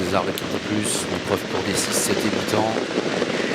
César Petit Plus, épreuve pour des 6, 7 et 8 ans.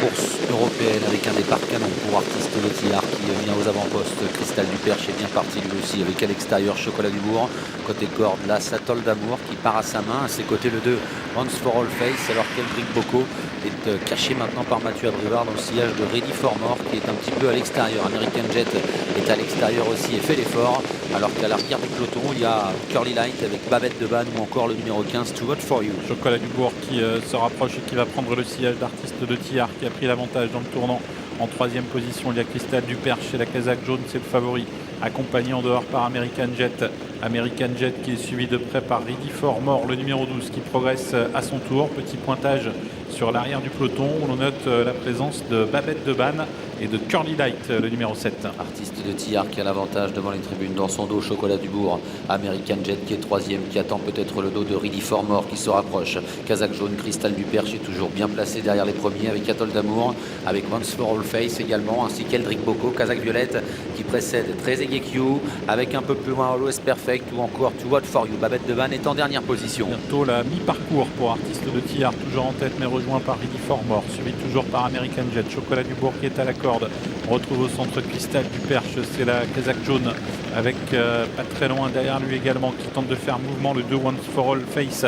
Course européenne avec un départ canon pour Artiste de Tillard qui vient aux avant-postes. Cristal du Perche est bien parti lui aussi avec à l'extérieur Chocolat du Bourg. Côté corde, là, Satol d'Amour qui part à sa main. À ses côtés, le 2, Once for All Face, alors qu'Eldrick Bocco est caché maintenant par Mathieu Abrivard dans le sillage de Ready for More qui est un petit peu à l'extérieur. American Jet est à l'extérieur aussi et fait l'effort. Alors qu'à l'arrière du peloton, il y a Curly Light avec Babette de Banne ou encore le numéro 15, To Vote For You. Chocolat du Bourg qui se rapproche et qui va prendre le sillage d'Artiste de Tillard qui a pris l'avantage dans le tournant. En troisième position, il y a Cristal du Perche et la casaque jaune, c'est le favori, accompagné en dehors par American Jet. American Jet qui est suivi de près par Ready for More, le numéro 12 qui progresse à son tour. Petit pointage sur l'arrière du peloton où l'on note la présence de Babette de Banne et de Curly Light, le numéro 7. Artiste de Tillard qui a l'avantage devant les tribunes. Dans son dos, Chocolat du Bourg. American Jet qui est troisième, qui attend peut-être le dos de Ready for More qui se rapproche. Casaque jaune, Cristal du Perche est toujours bien placé derrière les premiers avec Atol d'Amour, avec Once for All Face également, ainsi qu'Eldrick Bocco. Casaque violette qui précède Très Egekiu, avec un peu plus loin Always Perfect ou encore To Vote For You. Babette de Banne est en dernière position. Bientôt la mi-parcours pour Artiste de Tillard, toujours en tête mais rejoint par Ready for More, suivi toujours par American Jet. Chocolat du Bourg qui est à la corde. On retrouve au centre Cristal du Perche, c'est la casaque jaune avec pas très loin derrière lui également qui tente de faire mouvement le 2 Once for All Face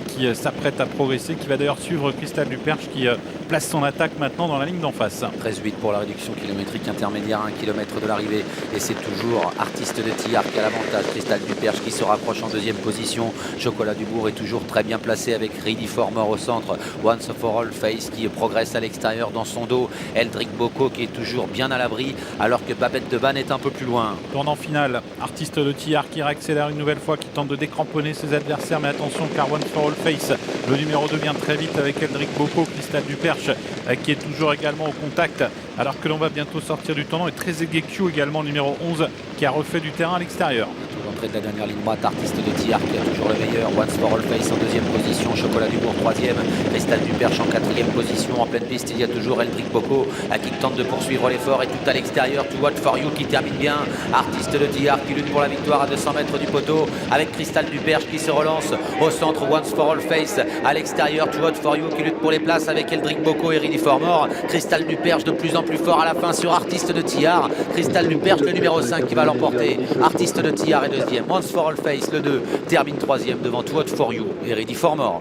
qui s'apprête à progresser, qui va d'ailleurs suivre Cristal du Perche qui place son attaque maintenant dans la ligne d'en face. 13,8 pour la réduction kilométrique intermédiaire à 1 km de l'arrivée et c'est toujours Artiste de Tillard qui a l'avantage. Cristal du Perche qui se rapproche en deuxième position. Chocolat du Bourg est toujours très bien placé avec Ready for More au centre. Once for All Face qui progresse à l'extérieur dans son dos. Eldrick Bocco qui est toujours bien à l'abri alors que Babette de Banne est un peu plus loin. Tournant final, Artiste de Tillard qui réaccélère une nouvelle fois, qui tente de décramponner ses adversaires, mais attention car Once for All Face, le numéro 2 vient très vite avec Eldrick Bocco. Cristal du Perche qui est toujours également au contact alors que l'on va bientôt sortir du tournant, et Très Egekiu également, numéro 11 qui a refait du terrain à l'extérieur. L'entrée de la dernière ligne droite, Artiste de Tillard qui a toujours le meilleur. Once for All Face en deuxième position, Chocolat du Bourg troisième, Cristal du Perche en quatrième position. En pleine piste, il y a toujours Eldrick Bocco qui tente de poursuivre l'effort et tout à l'extérieur. To Vote For You qui termine bien. Artiste de Tillard qui lutte pour la victoire à 200 mètres du poteau avec Cristal du Perche qui se relance au centre. Once for All Face à l'extérieur. To Vote For You qui lutte pour les places avec Eldrick Bocco et Ready for More. Cristal du Perche de plus en plus fort à la fin sur Artiste de Tillard. Cristal du Perche, le numéro 5 qui va l'emporter. Artiste de Tillard est deuxième. Once for All Face, le 2, termine troisième devant To Vote For You et Ready for More.